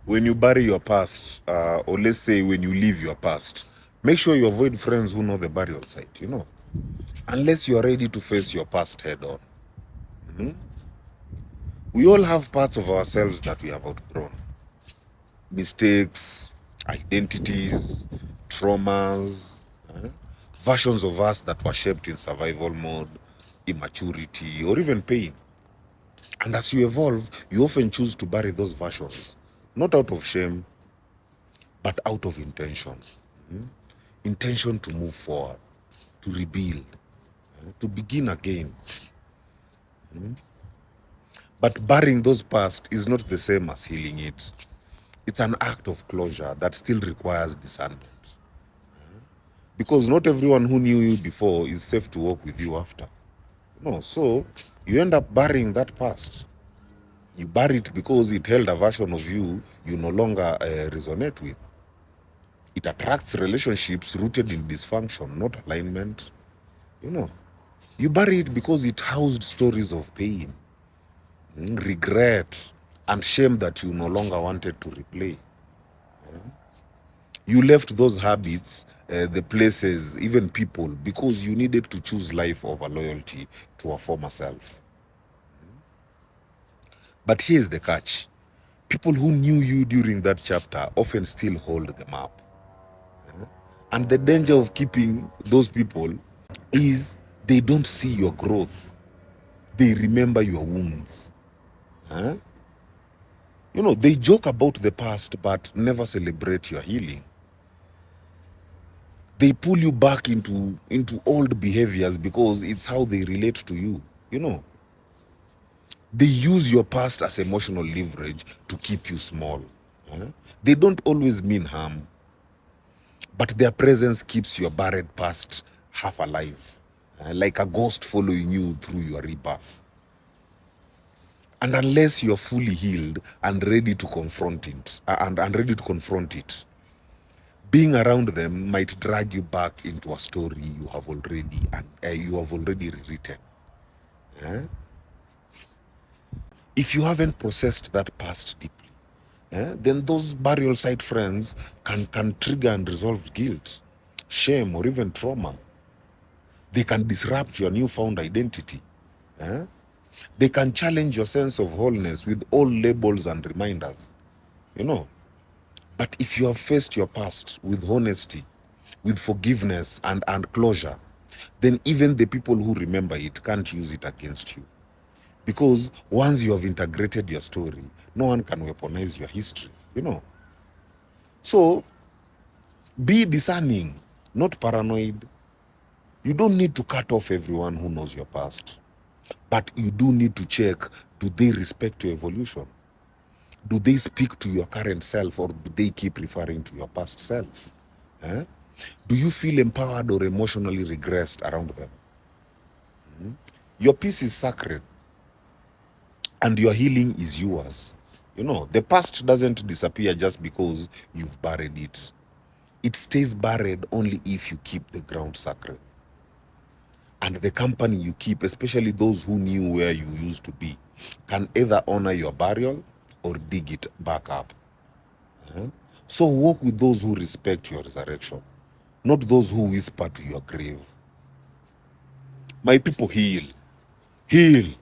When you bury your past, or let's say when you leave your past, make sure you avoid friends who know the burial site, unless you are ready to face your past head on. We all have parts of ourselves that we have outgrown. Mistakes, identities, traumas, versions of us that were shaped in survival mode, immaturity, or even pain. And as you evolve, you often choose to bury those versions, not out of shame, but out of intention. Intention to move forward, to rebuild, to begin again. But burying those past is not the same as healing it. It's an act of closure that still requires discernment. Because not everyone who knew you before is safe to walk with you after. No, so you end up burying that past. You bury it because it held a version of you no longer resonate with. It attracts relationships rooted in dysfunction, not alignment. You bury it because it housed stories of pain, regret, and shame that you no longer wanted to replay. You left those habits, the places, even people, because you needed to choose life over loyalty to a former self. But here's the catch. People who knew you during that chapter often still hold the map. And the danger of keeping those people is they don't see your growth. They remember your wounds. They joke about the past but never celebrate your healing. They pull you back into old behaviors because it's how they relate to you. They use your past as emotional leverage to keep you small. They don't always mean harm, but their presence keeps your buried past half alive, like a ghost following you through your rebirth. And unless you're fully healed and ready to confront it, being around them might drag you back into a story you have already rewritten. If you haven't processed that past deeply, then those burial site friends can trigger unresolved guilt, shame, or even trauma. They can disrupt your newfound identity. They can challenge your sense of wholeness with all labels and reminders. But if you have faced your past with honesty, with forgiveness and closure, then even the people who remember it can't use it against you. Because once you have integrated your story, no one can weaponize your history. So be discerning, not paranoid. You don't need to cut off everyone who knows your past. But you do need to check, do they respect your evolution? Do they speak to your current self, or do they keep referring to your past self? Do you feel empowered or emotionally regressed around them? Your peace is sacred and your healing is yours. The past doesn't disappear just because you've buried it. It stays buried only if you keep the ground sacred. And the company you keep, especially those who knew where you used to be, can either honor your burial or dig it back up. So walk with those who respect your resurrection, not those who whisper to your grave. My people, heal. Heal.